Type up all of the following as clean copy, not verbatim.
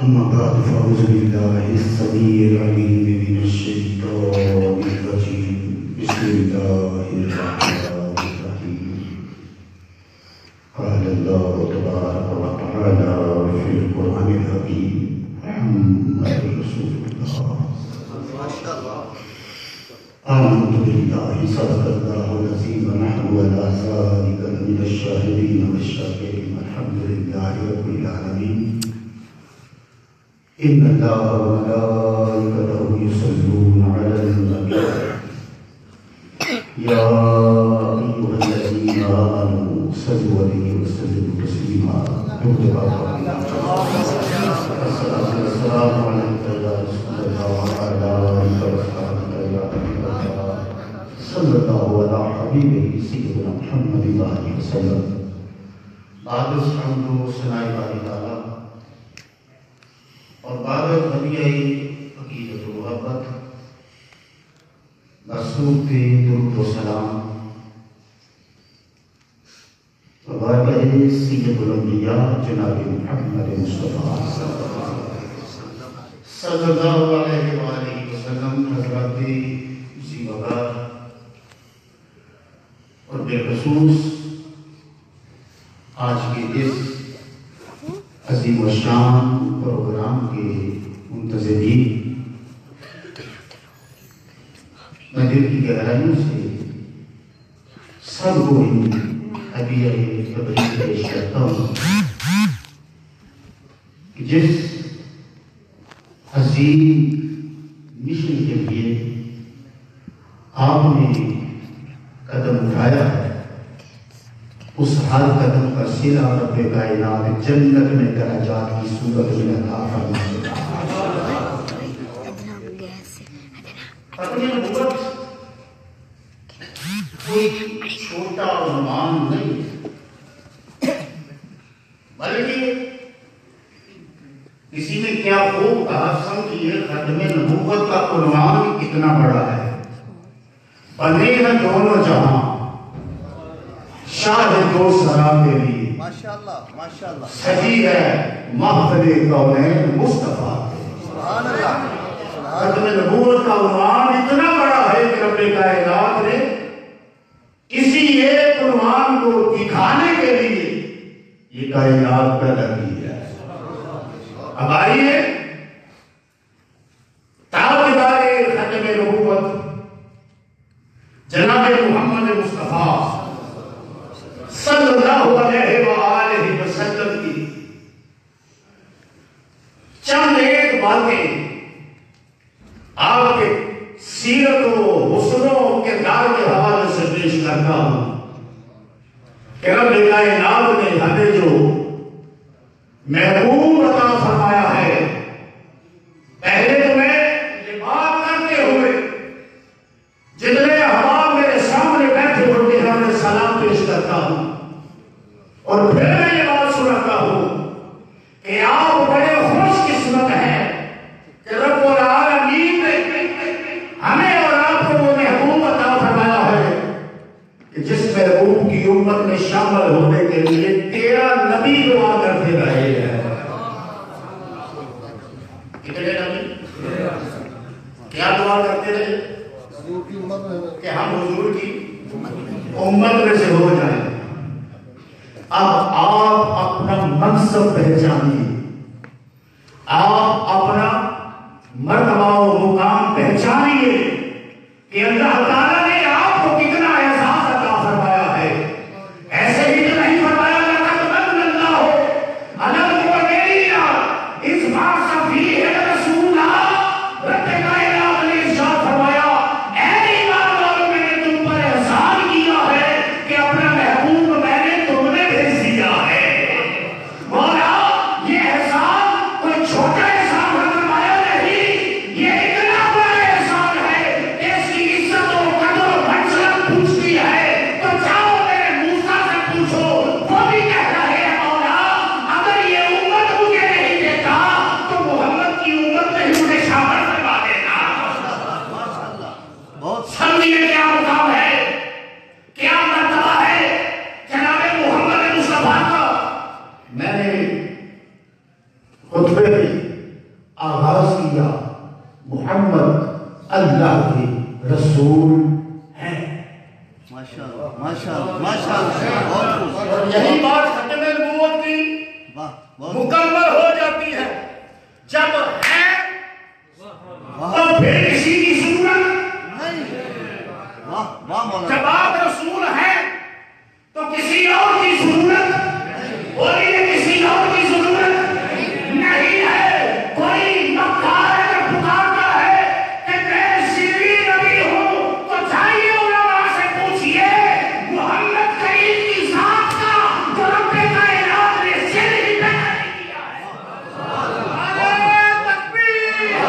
أما بعد فأعوذ بالله السميع العليم من الشيطان الرجيم بسم الله الرحمن الرحيم قال الله تبارك وتعالى في القرآن الحكيم محمد رسول الله آمنت بالله صدق الله العظيم ونحن على ذلك من الشاهدين والشاكرين الحمد لله رب العالمين إن الله وملائكته يصلون على النبي يا أيها الذين آمنوا صلوا عليه وسلموا تسليما الصلاة والسلام عليك يا رسول الله وعلى آلك وصحبه يا حبيب الله صلى الله على حبيبه سيدنا محمد وآله وسلم. بعد الحمد ثناء باری تعالیٰ اور بعد ہدیہ عقیدت و محبت مسعود درود و سلام وبارک سید الانبیاء جناب محمد مصطفیٰ صلی اللہ علیہ وآلہ وسلم حضرات زیبا اور بالخصوص آج کے اس عظیم و شان پروگرام کے منتظرین، میں دل کی گہرائیوں سے سب کو ہدیہ تبریک پیش کرتا ہوں کہ جس عظیم مشن کے لیے آپ نے قدم اٹھایا ہے، اس ہر قدم کا صلہ رب کائنات جنت میں درجات کی صورت میں عطا فرمائے گا. اپنی نبوت کوئی چھوٹا عنوان نہیں بلکہ کسی نے کیا خوب کہا، سمجھیے ختم نبوت کا عنوان کتنا بڑا ہے. بنے ہیں دونوں جہاں شاہ دو سرا تیری ماشاءاللہ ماشاءاللہ سجی ہے محفل کونین مصطفیٰ. سبحان اللہ. ختم نبوت کا عنوان اتنا بڑا ہے کہ رب کائنات نے اسی ایک عنوان کو دکھانے کے لیے یہ کائنات پیدا کی ہے. اب آئیے تابعدار ختم نبوت جناب محمد مصطفیٰ صلی اللہ علیہ وآلہ وسلم کی چند ایک باتیں آپ کے سیرت و حسن و کردار کے حوالے سے پیش کرتا ہوں کہ رب کائنات نے ہمیں جو محبوب عطا فرمایا ہے، پہلے تو میں یہ بات کرتے ہوئے جتنے احباب میرے سامنے بیٹھے ہوتے ہیں انہیں سلام پیش کرتا ہوں، اور پھر میں یہ بات سناتا ہوں کہ آپ بڑے خوش قسمت ہیں کہ رب العالمین نے ہمیں اور آپ کو وہ محبوب عطا فرمایا ہے کہ جس محبوب کی امت میں شامل ہونے کے لیے 13 نبی دعا کرتے رہے ہیں. کتنے نبی کیا دعا کرتے رہے کہ ہم حضور کی امت میں سے ہو جائیں. اب آپ اپنا منصب پہچانیے، آپ اپنا مرتبہ و مقام پہچانیے کہ اللہ تعالیٰ نے آپ کو کتنا احساس عطا فرمایا ہے. ایسے ہی تو نہیں فرمایا لقد من اللہ علی المؤمنین اذ بعث فیہم رسولا. رب کائنات نے ارشاد فرمایا اے ایمان والوں میں نے تم پر احسان کیا ہے کہ اپنا محبوب میں نے تم نے بھیج دیا ہے. مولا یہ احسان کوئی چھوٹا احسان فرمایا نہیں، یہ اتنا بڑا احسان ہے. اس کی عزت و قدر و منزلت پوچھتی ہے تو جاؤ میرے موسیٰ سے پوچھو، وہ بھی کہہ رہے ہیں مولا اگر یہ امت مجھے نہیں دیتا تو محمد کی امت میں ہی مجھے شامل کروا دینا. سمجھیے کیا مقام ہے، کیا مرتبہ ہے جناب محمد مصطفیٰ کا. میں نے خطبے میں مکمل ہو جاتی ہے جب ہے اور پھر کسی کی ضرورت نہیں. جب آپ رسول ہیں تو کسی اور کی ضرورت بولیے کسی اور کی ضرورت نہیں ہے. کوئی مکار اگر پکارتا ہے کہ میں سری نبی ہوں تو جائیے علماء سے پوچھئے محمد کریم کی ذات کا جو رب کائنات نے سر ہی پیدا نہیں کیا ہے. تکبیر.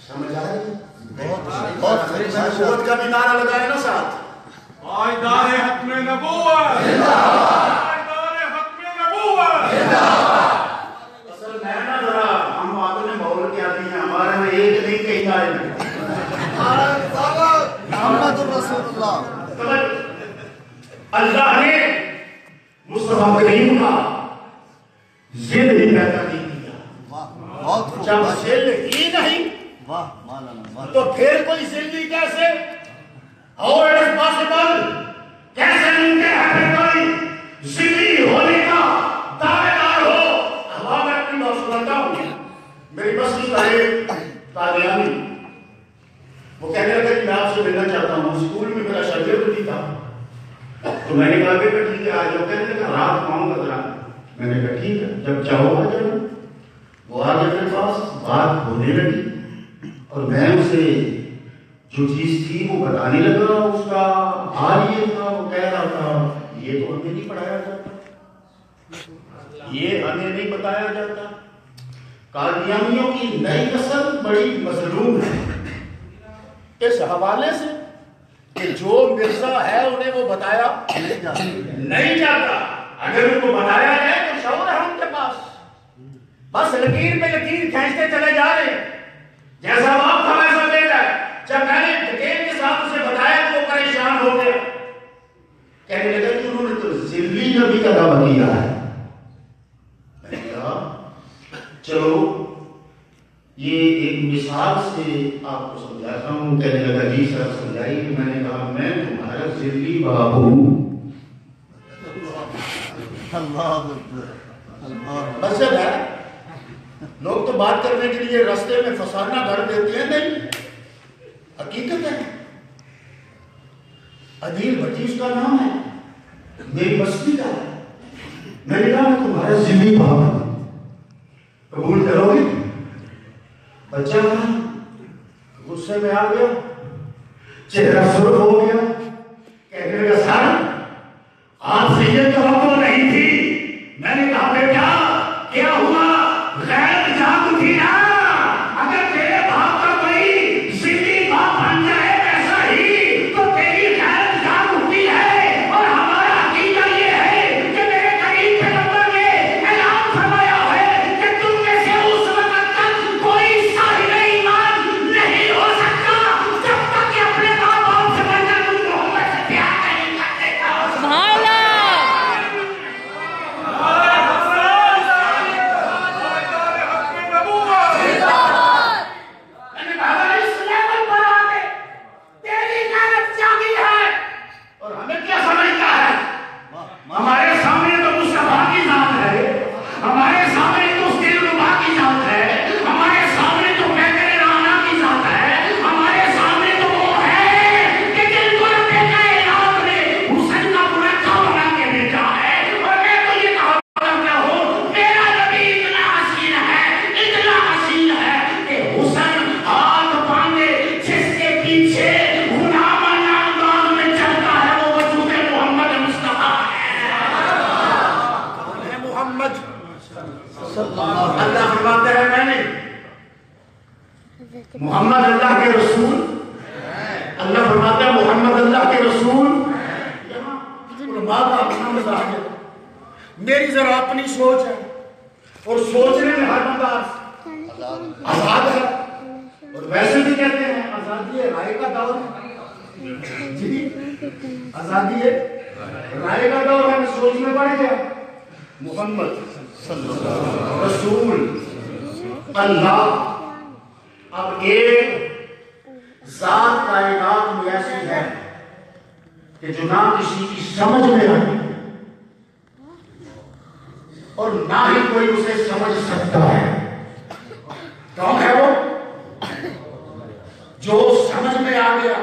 سمجھ آ رہی بہت کا بھی نعرہ لگائے نا ساتھ. پائیدار ختم نبوت پائیدار ختم نبوت. اصل میں نا ذرا ہم باتوں نے بہت کیا دی ہیں ہمارے میں ایک نہیں کئی نعرے میں محمد رسول اللہ. اللہ نے مصطفیٰ کریم کا ذل ہی پیدا نہیں کیا. جب ذل ہی نہیں تو پھر کوئی ذلی کیسے؟ How it is possible? کیسے ممکن ہے پھر کوئی ذلی ہونے کا دعوے دار ہو؟ اب میں اپنی بات سناتا ہوں. میری مسجد کا ایک قادیانی وہ کہنے لگا کہ میں آپ سے ملنا چاہتا ہوں. اسکول میں میرا شاگرد بھی تھا تو میں نے کہا کہ ٹھیک ہے آ جاؤ. کہنے لگا رات کو آؤں گا ذرا. میں نے کہا ٹھیک ہے جب چاہو آ جاؤ. وہ آ گیا میرے پاس بات ہونے لگی اور میں اسے جو چیز تھی وہ بتانے لگا. اس کا حال یہ تھا وہ کہہ رہا تھا یہ تو ہمیں نہیں پڑھایا جاتا یہ ہمیں نہیں بتایا جاتا. قادیانیوں کی نئی نسل بڑی مظلوم ہے اس حوالے سے کہ جو مرزا ہے انہیں وہ بتایا نہیں جاتا. اگر ان کو بتایا جائے تو شعور ہے ان کے پاس بس لکیر پہ لکیر کھینچتے چلے جا رہے ہیں. جیسا باپ تھا ویسا بیٹا ہے. جب میں نے ڈکیل کے ساتھ اسے بتایا تو وہ پریشان ہو گیا. کہنے لگا کہ انہوں نے تو ذلی نبی کا دعویٰ کیا ہے. میں نے کہا چلو یہ ایک مثال سے آپ کو سمجھاتا ہوں. کہنے لگا جی سر سمجھائیے. میں نے کہا میں تمہارا ذلی باپ ہوں. بس ہے لوگ تو بات کرنے کے لیے راستے میں فسانہ گھڑ دیتے ہیں. نہیں حقیقت ہے. عدیل بھٹی اس کا نام ہے میری بستی کا ہے. میں نے کہا میں تمہارا ذلی باپ ہوں قبول کرو گے؟ بچہ تھا غصے میں آ گیا چہرہ سرخ ہو گیا. کہنے لگا سر آپ سے یہ توقع نہیں تھی. میں نے کہا بیٹا کیا ہوا؟ غیر جاگ اٹھی نا. اگر تیرے باپ کا کوئی ذلی باپ بن جائے ایسا ہی تو تیری غیر جاگ اٹھی ہے. اور ہمارا عقیدہ یہ ہے کہ میرے کریم پیغمبر نے اعلان فرمایا ہے کہ تم میں سے اس وقت تک کوئی صاحب ایمان نہیں ہو سکتا جب تک کہ اپنے ماں باپ سے بڑھ کر تم محمد سے پیار نہیں کرتے. پائیدار ختم نبوت. محمد اللہ کے رسول، اللہ فرماتا ہے محمد اللہ کے رسول. علماء کا اپنا مزاج ہے، میری ذرا اپنی سوچ ہے، اور سوچنے میں ہر بندہ آزاد ہے. اور ویسے بھی کہتے ہیں آزادی رائے کا دور ہے. جی آزادی ہے رائے کا دور ہے. سوچ میں پڑ گیا محمد رسول اللہ. اب ایک ذات کائنات میں ایسی ہے کہ جو نہ کسی کی سمجھ میں آئی اور نہ ہی کوئی اسے سمجھ سکتا ہے۔ کون ہے وہ؟ جو سمجھ میں آ گیا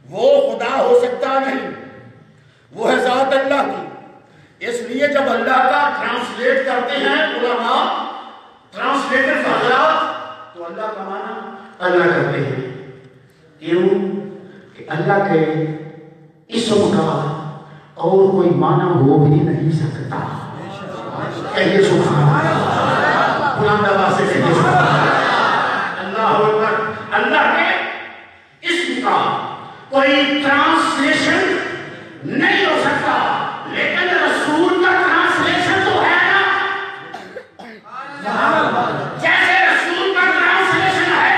وہ خدا ہو سکتا نہیں، وہ ہے ذات اللہ کی۔ اس لیے جب اللہ کا ٹرانسلیٹ کرتے ہیں علماء، ٹرانسلیٹر حضرات، تو اللہ کا معنی اللہ کرتے ہیں۔ کیوں کہ اللہ کے اسم کا اور کوئی معنی ہو بھی نہیں سکتا۔ کہیے سبحان اللہ، بلند آواز سے کہیے سبحان اللہ۔ اللہ اکبر۔ اللہ کے اسم کا کوئی ٹرانسلیشن نہیں ہو سکتا، لیکن رسول کا ٹرانسلیشن تو ہے نا۔ جیسے رسول کا ٹرانسلیشن ہے،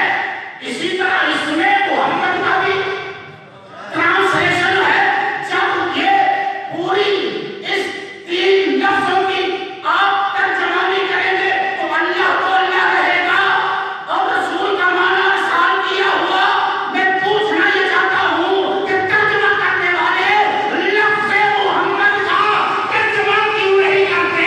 اسی طرح اس میں محمد کا بھی ٹرانسلیشن ہے۔ جب یہ پوری اس تین لفظوں کی آپ ترجمانی کریں گے تو اللہ تو اللہ رہے گا، اور رسول کا معنی آسان کیا ہوا۔ میں پوچھنا یہ چاہتا ہوں کہ ترجمہ کرنے والے لفظ محمد کا ترجمہ کیوں نہیں کرتے؟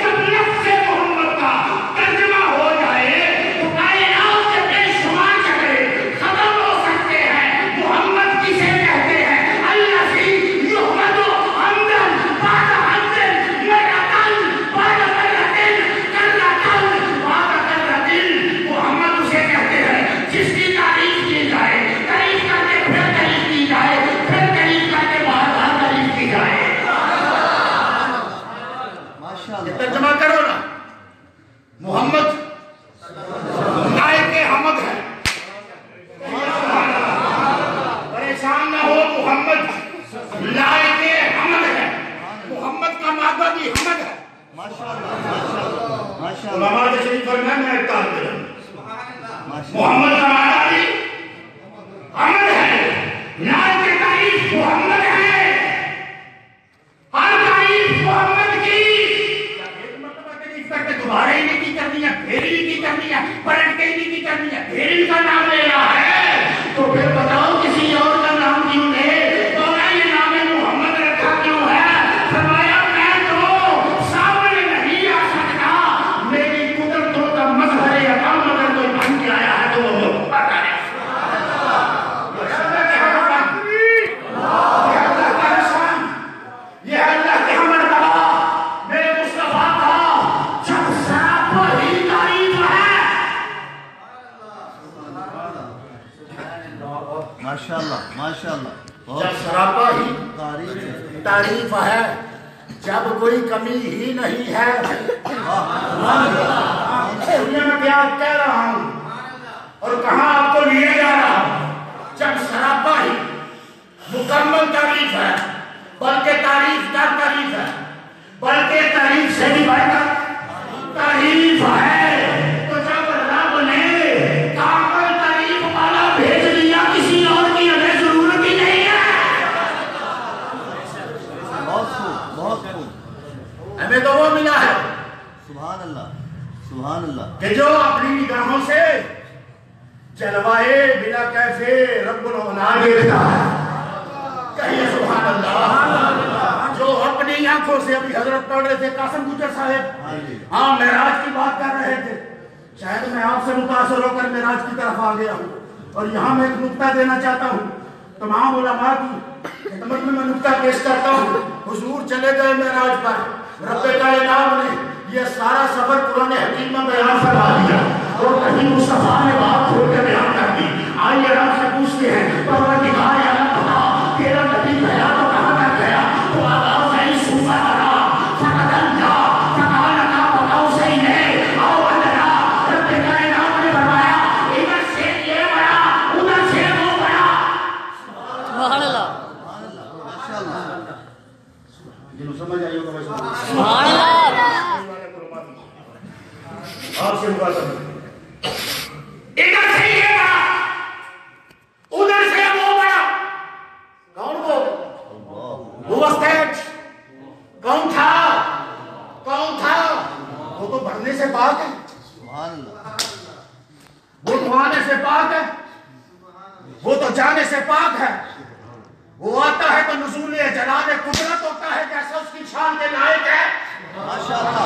جب لفظ محمد کا ترجمہ ہو جائے تو کائنات کے بے شمار جگہ ختم ہو سکتے ہیں۔ محمد کسے کہتے ہیں؟ الذی یحمد حمدن بعد حمدن، مرتن بعد مرتن، کرتن بعد کرتن۔ محمد اسے کہتے ہیں جس کی تعریف کی جائے، تعریف کر کے پھر تعریف کی جائے، پھر تعریف کر کے بار بار تعریف کی جائے۔ یہ ترجمہ کرو نا۔ محمد لائق حمد ہے۔ پریشان نہ ہو، محمد لائق حمد ہے۔ محمد کا مادہ بھی حمد ہے۔ علماء تشریف فرمائیں، میں ایک طالب علم ہوں۔ محمد کا مادہ بھی حمد ہے، لائق تعریف محمد ہے، ہر تعریف محمد کی۔ ایک مرتبہ تعریف کر کے دوبارہ ہی نہیں کی کرنی ہے، پھر ہی نہیں کی کرنی ہے، پلٹ کے ہی نہیں کی کرنی ہے، پھر ان کا نام لے رہا ہے تو پھر بتاؤ کسی اور کا نام کیوں لے؟ تو یہ نام محمد رکھا کیوں ہے؟ فرمایا میں تو سامنے نہیں آ سکتا، میری قدرتوں کا مظہر یا کام اگر کوئی بن کے آیا ہے تو وہ محمد ہے۔ یہ اللہ کے مرتبہ، میرے مصطفیٰ کا جب سراپا ہی تعریف ہے۔ ماشاءاللہ ماشاءاللہ، جب سراپا ہی تعریف ہے، جب کوئی کمی ہی نہیں ہے۔ دنیا میں کیا کہہ رہا ہوں اور کہاں آپ کو لیے جا رہا ہوں؟ جب سراپا ہی مکمل تعریف ہے، بلکہ تعریف در تعریف ہے، بلکہ تعریف سے بھی بڑھ کر تعریف ہے، تو جب رب نے کامل تعریف والا بھیج دیا، کسی اور کی ہمیں ضرورت ہی نہیں ہے۔ بہت خوب بہت خوب، ہمیں تو وہ ملا ہے سبحان اللہ سبحان اللہ۔ کہ جو اپنی نگاہوں سے جلوائے بلا کیفے رب العلا دیکھتا ہے۔ کہیے سبحان اللہ۔ جو اپنی آنکھوں سے، ابھی حضرت پڑھ رہے تھے قاسم گجر صاحب، ہاں معراج کی بات کر رہے تھے، شاید میں آپ سے متاثر ہو کر معراج کی طرف آ گیا ہوں، اور یہاں میں ایک نکتہ دینا چاہتا ہوں، تمام علماء کی خدمت میں نکتہ پیش کرتا ہوں۔ حضور چلے گئے معراج پر، رب کائنات نے یہ سارا سفر قرآن حکیم میں بیان فرما دیا، اور کہیں مصطفیٰ نے بات کھول کے بیان کر دی۔ آئیے رب سے پوچھتے ہیں، پروردگار عالم بتا، تیرا نبی گیا تو کہاں تک گیا؟ تو آواز آئی صوفہ کرا، فقدن جا، فقال کا بتاؤ صحیح ہے، آؤ اللہ، رب کائنات نے فرمایا، ادھر سے یہ بڑا، ادھر سے وہ بڑا۔ سبحان اللہ ماشاءاللہ، جنہوں سمجھ آئی ہوگا بس سبحان اللہ۔ آپ سے مقاصد ادھر سے یہ بڑا، ادھر سے وہ بڑا۔ کون وہ اسٹیج کون تھا؟ کون تھا؟ وہ تو بڑھنے سے پاک ہے، سبحان اللہ، وہ تو آنے سے پاک ہے، وہ تو جانے سے پاک ہے۔ وہ آتا ہے تو نزول جلال قدرت ہوتا ہے، جیسا اس کی شان کے لائق ہے۔ ماشاءاللہ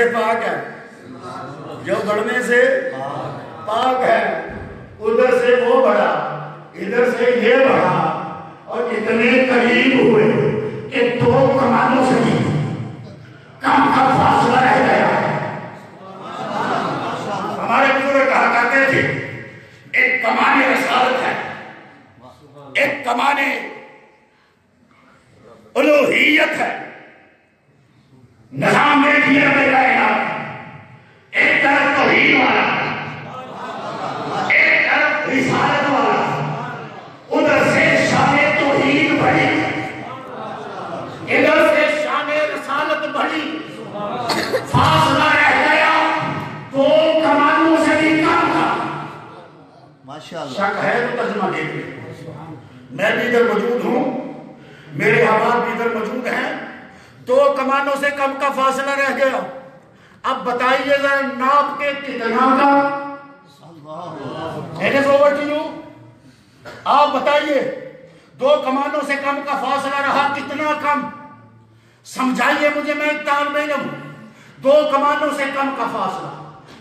سے پاک ہے، جو بڑھنے سے پاک ہے، ادھر سے وہ بڑھا، ادھر سے یہ بڑھا، اور اتنے قریب ہوئے کہ 2 کمانوں سے بھی کم کا فاصلہ رہ گیا ہے۔ ہمارے بزرگ کہا کرتے تھے ایک کمان رسالت ہے، ایک کمان الوہیت ہے، نظام میں دیا گیا، ایک طرف توحید والا، ایک طرف رسالت والا، ادھر سے شان توحید بڑھی، ادھر سے شان رسالت بڑھی، فاصلہ رہ گیا 2 کمانوں سے بھی کم تھا۔ ماشاءاللہ شک ہے تو ترجمہ دیکھ لیں، میں بھی ادھر موجود ہوں، میرے احباب بھی ادھر موجود ہیں، 2 کمانوں سے کم کا فاصلہ رہ گیا۔ اب بتائیے ذرا ناپ کے کتنا کا؟ It is over to you. آپ بتائیے 2 کمانوں سے کم کا فاصلہ رہا، کتنا کم؟ سمجھائیے مجھے، میں ایک طالب علم ہوں۔ 2 کمانوں سے کم کا فاصلہ،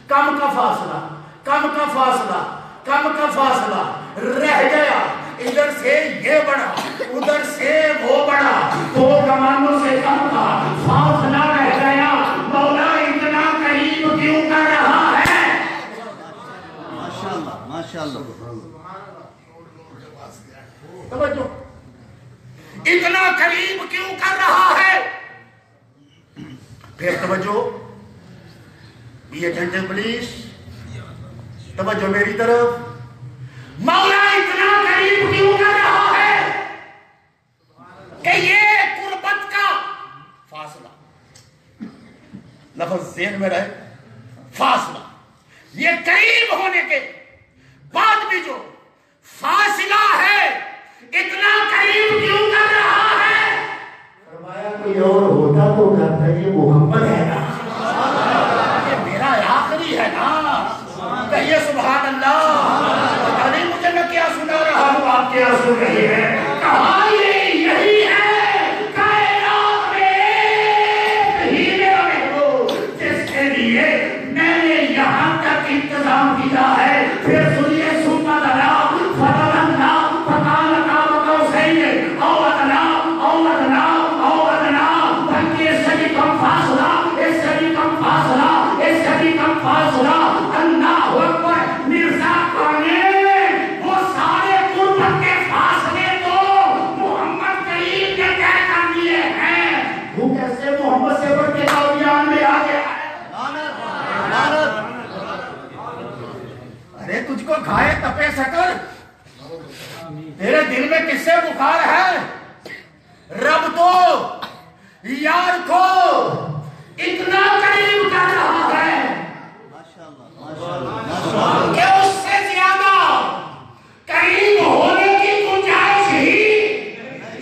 کم کا فاصلہ، کم کا فاصلہ، کم کا فاصلہ رہ گیا، ادھر سے یہ بڑھا، ادھر سے وہ بڑھا، 2 کمانوں سے کم کا فاصلہ رہ گیا، مولا اتنا قریب کیوں کر رہا ہے؟ ماشاءاللہ ماشاءاللہ توجہ، اتنا قریب کیوں کر رہا ہے؟ پھر توجہ، بی اٹینٹو پلیز، توجہ میری طرف، مولا اتنا قریب کیوں کر رہا ہے کہ یہ قربت کا فاصلہ، لفظ ذہن میں رہے، فاصلہ، یہ قریب ہونے کے بعد بھی جو فاصلہ ہے، اتنا قریب کیوں کر رہا ہے؟ فرمایا کوئی اور ہوتا تو کہتا یہ محمد ہے نا، یہ میرا آخری ہے نا، کہیے سبحان اللہ۔ پتہ نہیں مجھے میں کیا سنا رہا ہوں، آپ کیا سن رہے ہیں؟ کہا یہ یہی ہے کائنات میں ایک ہی میرا محبوب، جس کے لیے میں نے یہاں تک انتظام کیا ہے۔ پھر سنیے، سننا دلا فتح پکال کام کو صحیح او ادنا او ادنا او ادنا، بلکہ اس سے بھی کم فاصلہ، اس سے بھی کم فاصلہ، اس سے بھی کم فاصلہ، اللہ اکبر۔ مرزا کانے وہ سارے قربت کے فاصلے تو محمد کریم نے طے کر دیے ہیں، وہ کیسے محمد سے بڑھ کے اولیاء میں آ گیا ہے؟ ارے تجھ کو کھائے تپے سکر، تیرے دل میں کس سے بخار ہے؟ رب تو یار کو اتنا قریب کر رہا ہے کہ اس سے زیادہ قریب ہونے کی گنجائش ہی،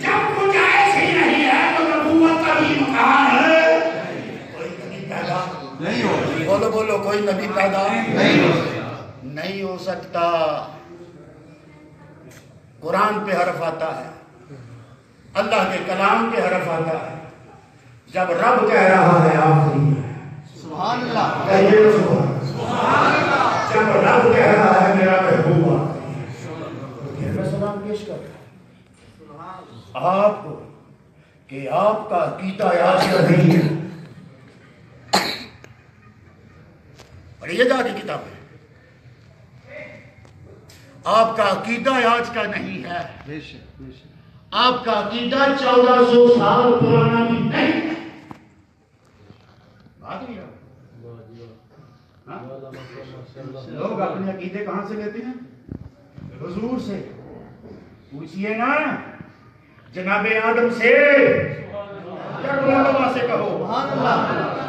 جب گنجائش ہی نہیں ہے تو نبوت کا بھی امکان ہے؟ کوئی نبی پیدا نہیں ہو، بولو بولو، کوئی نبی پیدا نہیں ہو سکتا۔ قرآن پہ حرف آتا ہے، اللہ کے کلام پہ حرف آتا ہے، جب رب کہہ رہا ہے آخری ہے، سبحان اللہ کہیے سبحان اللہ، جب رب کہہ رہا ہے میرا محبوب آخری ہے، پھر میں سلام پیش کرتا ہوں آپ کو کہ آپ کا عقیدہ یاد نہیں ہے۔ پڑھیے جا کے کتابیں، آپ کا عقیدہ آج کا نہیں ہے، بے شک بے شک، آپ کا عقیدہ 1400 سال پرانا بھی نہیں ہے۔ بات نہیں ہے؟ ہاں؟ لوگ اپنے عقیدے کہاں سے لیتے ہیں؟ حضور سے۔ پوچھئے نا جناب آدم سے، کیا علماء سے کہو، سبحان اللہ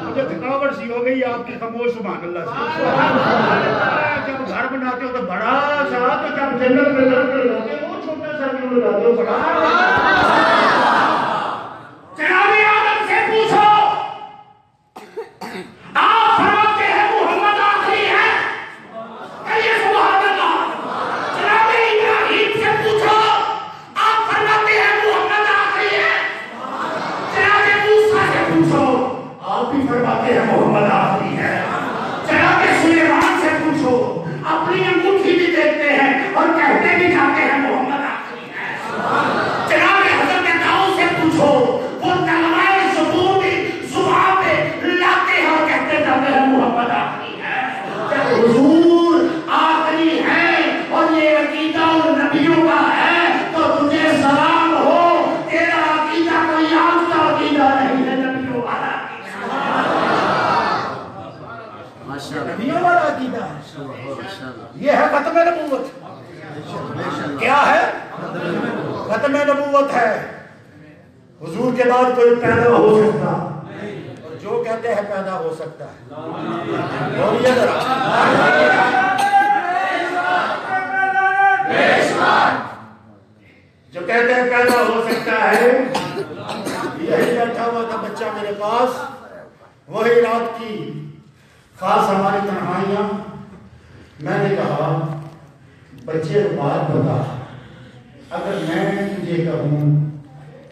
مجھے تھکاوٹ سی ہو گئی آپ کی، خاموش سبحان اللہ سے۔ جب گھر بناتے ہو تو بڑا سا، تو جب جنت میں لڑکے ہوتے وہ چھوٹا سا کیوں لگاتے ہو؟ بڑا جناب آدم سے پوچھو، آپ فرماتے ہیں محمد آخری ہے، کہیے سبحان اللہ۔ جناب ابراہیم سے پوچھو، آپ فرماتے ہیں محمد آخری ہے۔ جناب موسیٰ سے پوچھو، آپ بھی فرماتے ہیں محمد آخری ہے۔ نبیوں والا عقیدہ ہے. یہ ہے ختم نبوت. کیا ہے؟ ختم نبوت ہے. حضور کے بعد کوئی پیدا ہو سکتا اور جو کہتے ہیں پیدا ہو سکتا ہے. بولیے ذرا. جو کہتے ہیں پیدا ہو سکتا ہے, یہی بیٹھا ہوا تھا بچہ میرے پاس, وہی رات کی خاص ہماری تنہائیاں. میں نے کہا بچے بات بتا, اگر میں تجھے کہوں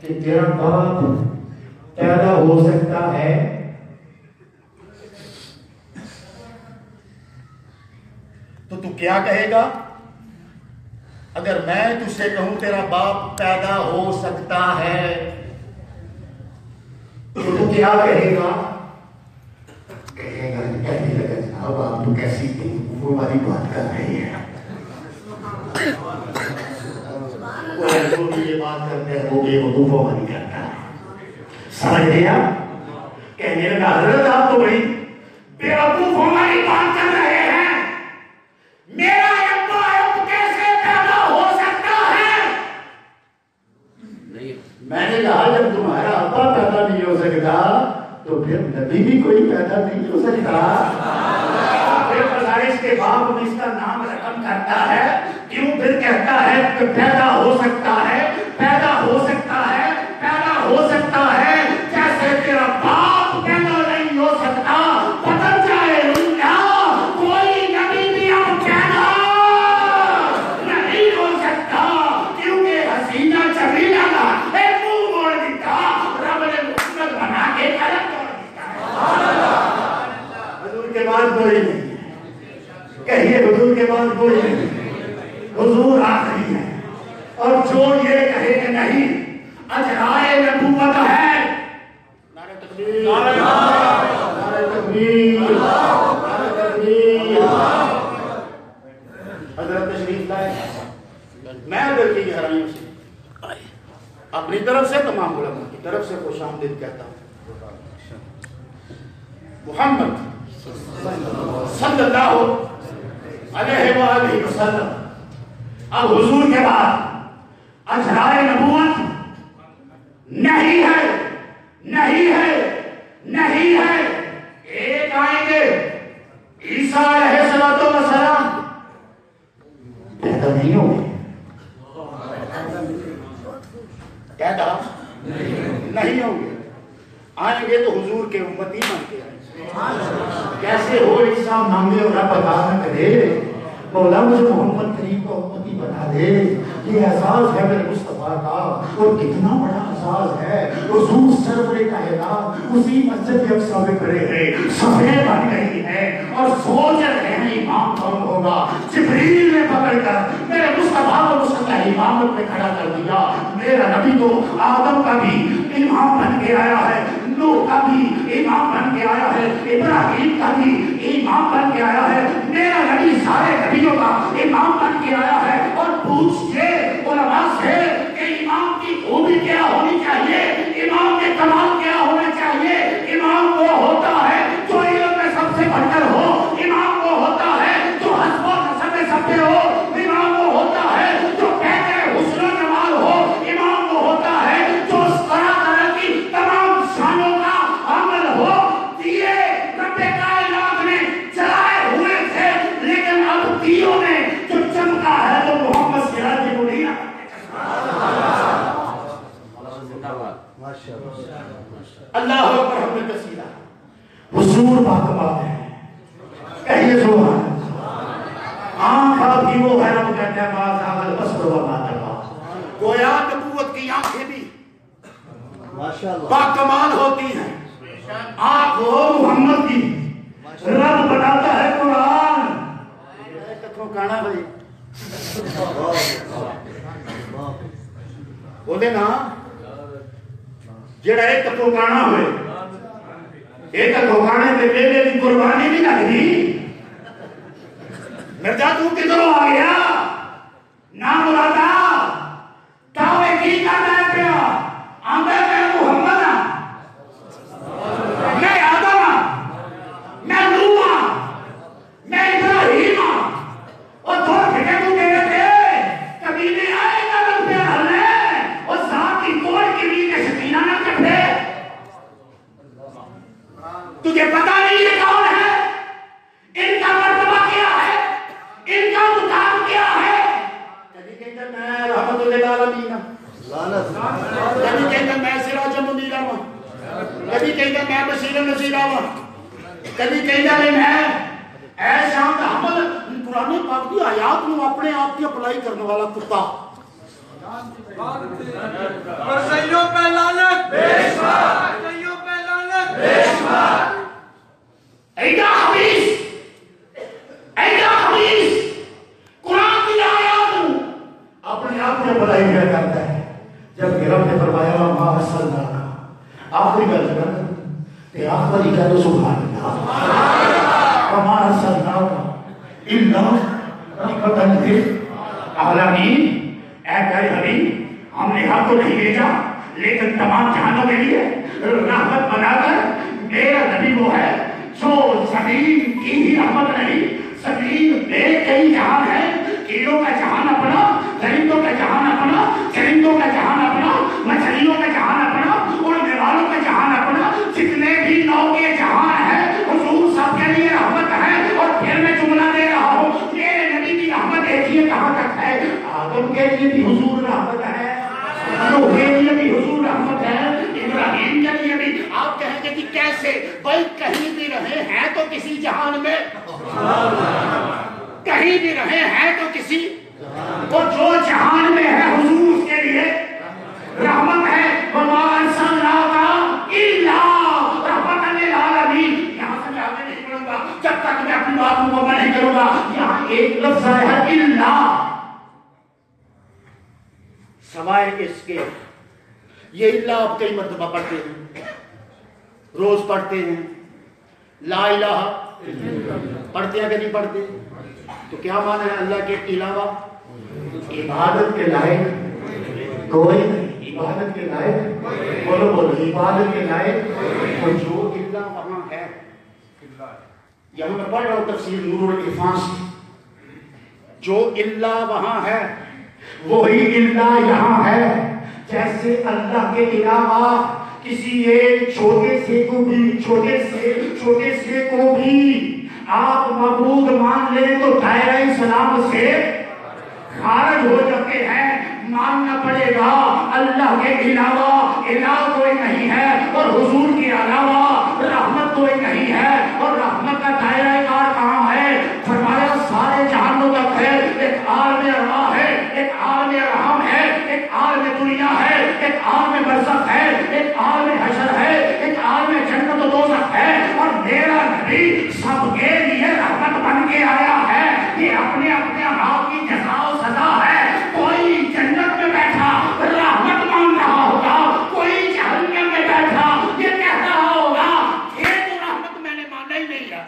کہ تیرا باپ پیدا ہو سکتا ہے تو کیا کہے گا؟ اگر میں تجھ سے کہوں تیرا باپ پیدا ہو سکتا ہے تو کیا کہے گا؟ کہے گا کہنے لگا جناب آپ تو کیسی وہ والی بات کر رہی ہے. یہ بات کرتے ہیں وہ بے وقوفوں والی کرتا ہے. سمجھ گیا؟ کہنے لگا حضرت آپ تو بڑی بے وقوفوں والی بات کر رہے ہیں. میرا کیسے پیدا ہو سکتا ہے؟ میں نے کہا جب تمہارا ابا پیدا نہیں ہو سکتا تو پھر نبی بھی کوئی پیدا نہیں ہو سکتا. پھر پیدائش کے بعد اس کا نام رقم کرتا ہے کیوں؟ پھر کہتا ہے کہ پیدا ہو سکتا ہے, پیدا ہو سکتا ہے, پیدا ہو سکتا ہے. جیسے تیرا باپ پیدا نہیں ہو سکتا, بدل جائے اللہ کوئی نبی بھی اب پیدا نہیں ہو سکتا کیونکہ حسینہ جمیلہ کا ایک منہ موڑ دیتا رب نے محمد بنا کے قلم توڑ دیتا. حضور کے بعد کوئی نہیں. کہیے حضور کے بعد کوئی نہیں. حضور آخری ہے. اور جو یہ کہے کہ نہیں اجرائے نبوت ہے, نعرہ تکبیر, نعرہ تکبیر, نعرہ تکبیر. حضرت تشریف لائے. میں اگر کی گہرائیوں سے اپنی طرف سے تمام علماء کی طرف سے خوش آمدید کہتا ہوں. محمد صلی اللہ علیہ وآلہ وسلم اب حضور کے بعد اجرائے نبوت نہیں ہے, نہیں ہے, نہیں ہے. ایک آئیں گے عیسیٰ علیہ السلام, پیدا نہیں ہوں گے, پیدا نہیں ہوں گے. آئیں گے تو حضور کے امتی بن کے آئیں. کیسے ہو عیسیٰ مانگے اور رب عطا نہ کرے. مولا مجھے محمد کریم کو امتی بنا دے. یہ احساس ہے میرے مصطفیٰ کا, اور کتنا بڑا احساس ہے. حضور سرور کائنات اسی مسجد اقصیٰ میں کھڑے ہیں, صفحے بن گئی ہے اور سوچ رہے ہیں امام کون ہوگا. جبریل نے پکڑ کر میرے مصطفیٰ کو مصطفیٰ امامت میں کھڑا کر دیا. میرا نبی تو آدم کا بھی امام بن کے آیا ہے, نوح کا بھی امام بن کے آیا ہے, ابراہیم کا بھی امام بن کے آیا ہے. میرا نبی سارے نبیوں کا امام بن کے آیا ہے. اور پوچھئے علماء سے کہ امام کی خوبی کیا ہونی چاہیے, امام کے کمال کیا ہونا چاہیے. امام وہ ہوتا ہے جو علم میں سب سے بڑھ کر ہو. امام وہ ہوتا ہے جو حسب و نسب میں سب پہ ہو. امام وہ ہوتا ہے جو کہتے حسن و جمال ہو. امام وہ ہوتا ہے جو طرح طرح کی تمام شانوں کا عمل ہو. دیے رب کائنات نے جلائے ہوئے تھے, لیکن اب دیوں نے جو چمکا ہے تو محمد سراج المنیر. اللہ اکبر حمد کثیرہ. حضور باکمال ہے. کہیے سبحان اللہ. آنکھ آپ کی وہ ہے ہم کہتے ہیں باز آگل بسر و باتبا. گویا نبوت کی آنکھیں بھی باکمال ہوتی ہیں. آنکھ ہو محمد کی. رب بتاتا ہے قرآن. کتھوں کانا بھائی بولے نا جڑا ایک کھوکانا ہوئے, ایک کھوکانے پہ بیلے کی قربانی بھی لگ دی. مرزا تو کدھروں آ گیا نہ مرادا دعوے کی کرنا ہے پیا. آمدے میں محمد ہاں, میں آدم ہاں, میں نوح ہاں, کہہ رہے ہیں اے شام احمد قرآن پاک کی آیات میں اپنے آپ کی اپلائی کرنے والا کتا ورسیوں پہ لعنت ورسیوں پہ لعنت ایڈا خبیث قرآن کی آیات اپنے آپ کی اپلائی کیا کرتا ہے جب کہ رب نے فرمایا ما ارسلنا آخری گل کر تے آخری کہہ دو سبحان اللہ وما ارسلنا الا رحمۃ للعالمین اے پیارے حبیب ہم نے آپ کو نہیں بھیجا لیکن تمام جہانوں کے لیے رحمت بنا کر میرا نبی وہ ہے جو زمین کی ہی رحمت نہیں زمین میں کئی جہان ہے کیڑوں کا جہان اپنا درندوں کا جہان اپنا چرندوں کا جہان اپنا مچھلیوں کا جہان اپنا اڑنے والوں کا جہان اپنا جتنے بھی نو کے جہان ہے حضور سب کے لیے رحمت ہے اور پھر میں جملہ دے رہا ہوں میرے نبی کی رحمت دیکھیے کہاں تک ہے آدم کے لیے بھی حضور رحمت ہے نوح کے لیے بھی حضور رحمت ہے ابراہیم کے لیے بھی آپ کہیں گے کہ کیسے بھائی کہیں بھی رہے ہیں تو کسی جہان میں کہیں بھی رہے ہیں تو کسی اور جو جہان میں ہے حضور اس کے لیے رحمت ہے وما ارسلناک الا رحمۃ للعالمین یہاں سے میں آگے نہیں بڑھوں گا جب تک میں اپنی بات مکمل نہیں کروں گا یہاں ایک لفظ آیا ہے الا سوائے اس کے یہ اللہ آپ کئی مرتبہ پڑھتے ہیں روز پڑھتے ہیں لا الہ پڑھتے ہیں کہ نہیں پڑھتے تو کیا معنی ہے اللہ کے علاوہ عبادت کے لائق کوئی نہیں عبادت کے لائق بولو بولو عبادت کے لائق تو جو اللہ وہاں ہے یہاں میں پڑھ رہا ہوں تفسیر نور العرفان سے جو اللہ وہاں ہے وہی اللہ یہاں ہے جیسے اللہ کے علاوہ کسی ایک چھوٹے سے کو بھی آپ معبود مان لیں تو دائرہ اسلام سے خارج ہو جاتے ہیں ماننا پڑے گا اللہ کے علاوہ الہ کوئی نہیں ہے اور حضور کے علاوہ رحمت کوئی نہیں ہے اور رحمت کا دائرہ کار کہاں ہے فرمایا سارے جہانوں کا خیر ایک عالم ارواح ہے ایک عالم رحم ہے ایک عالم دنیا ہے ایک عالم برزخ ہے ایک عالم حشر ہے ایک عالم جنت و دوزخ ہے اور میرا نبی سب کے لیے رحمت بن کے آیا ہے یہ اپنے اپنے آپ کی جزا و سزا ہے کوئی جنت میں بیٹھا رحمت مان رہا ہوگا کوئی جہنم میں بیٹھا یہ کہہ رہا ہوگا یہ تو رحمت میں نے مانا ہی نہیں ہے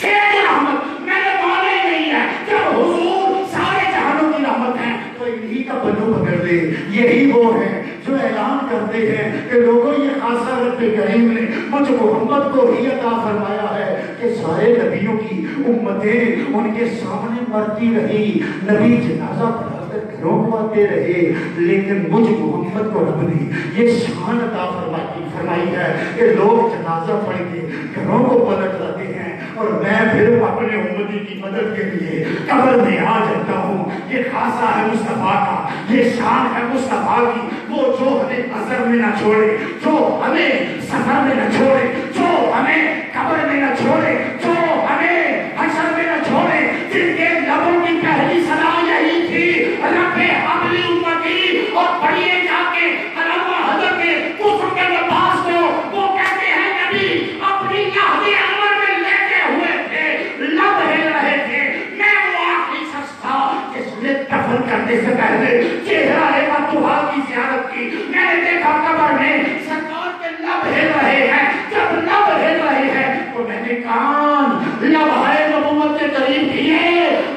یہ تو رحمت میں نے مانا ہی نہیں ہے جب حضور سارے جہانوں کی رحمت ہے تو انہی کا پلو پکڑ دے یہی وہ ہے جو اعلان کرتے ہیں کہ لوگوں یہ خاصہ رب کریم نے مجھ محمد کو ہی عطا فرمایا ہے کہ سارے نبیوں کی امتیں ان کے سامنے مرتی رہی نبی جنازہ پڑھا کر گھروں کو آتے رہے لیکن مجھ محمد کو رب نے یہ شان عطا فرمائی ہے کہ لوگ جنازہ پڑھ کے گھروں کو پلٹ لاتے ہیں اور میں پھر اپنے امتی کی مدد کے لیے قبر میں آ جاتا ہوں یہ خاصہ ہے مصطفیٰ کا یہ شان ہے مصطفیٰ کی وہ جو ہمیں اثر میں نہ چھوڑے جو ہمیں سفر میں نہ چھوڑے جو ہمیں قبر میں نہ چھوڑے جو ہمیں حشر میں نہ چھوڑے جن کے لبوں کی پہلی صدا یہی تھی رب حبلی امتی اور پڑھیے جا کے علامہ حضرت کفر کے لباس کو وہ کہتے ہیں نبی اپنی یہدی عمر میں لیتے ہوئے تھے لب ہل رہے تھے میں وہ آخری شخص تھا جس نے دفن کرنے سے پہلے چہرہ مطلوبہ کی زیارت کی میں نے دیکھا قبر میں سرکار کے لب ہل رہے ہیں جب لب ہل رہے ہیں تو میں نے کان لبہائے نبوت کے قریب کیے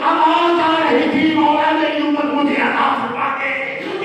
آواز آ رہی تھی مولا میری امت مجھے عطا فرما دے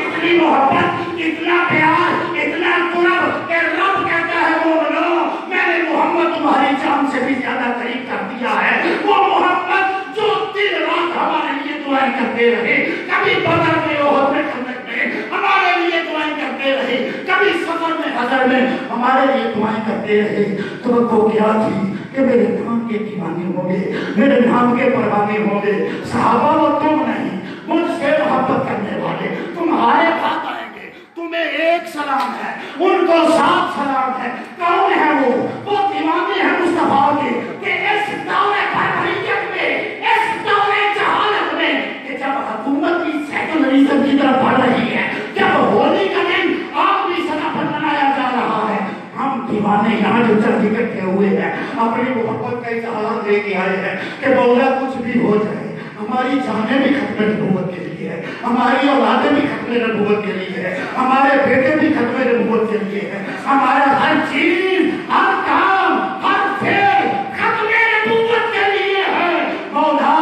اتنی محبت اتنا پیار اتنا قرب کہ رب کہتا ہے مومنو میں نے محمد تمہاری جان سے بھی زیادہ قریب کر دیا ہے وہ محمد جو دن رات ہمارے لیے دعائیں کرتے رہے کبھی بدر میں احد میں خندق میں ہمارے لیے دعائیں کرتے رہے کبھی سفر میں حضر میں ہمارے لیے دعائیں کرتے رہے توقع کیا تھی کہ میرے نام کے دیوانے ہوں گے میرے نام کے پروانے ہوں گے صحابہ وہ تم نہیں مجھ سے محبت کرنے والے تمہارے پاس آئیں گے تمہیں ایک سلام ہے، ان کو 7 سلام ہے۔ کون ہے وہ دیوانے ہیں مصطفیٰ کے کہ اس دور بھربھریت میں، اس دور جہالت میں، کہ جب حکومت کی سیکولرزم کی طرف بڑھ رہی ہے، جب ہولی کا دن آخری سنہ پر منایا جا رہا ہے، ہم دیوانے یہاں جو چرچ اکٹھے ہوئے ہیں اپنی محبت کا اظہار دے کے آئے ہیں کہ مولا کچھ بھی ہو جائے ہماری جانیں بھی ختم نبوت کے لیے ہے، ہماری اولادیں بھی ختم نبوت کے لیے ہے، ہمارے بیٹے بھی ختم نبوت کے لیے ہے، ہمارا ہر چیز، ہر کام، ہر فعل ختم نبوت کے لیے ہے۔ مولا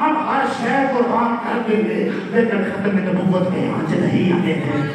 ہم ہر شے قربان کر دیں گے لیکن ختم نبوت کے آنچ نہیں آنے دیں۔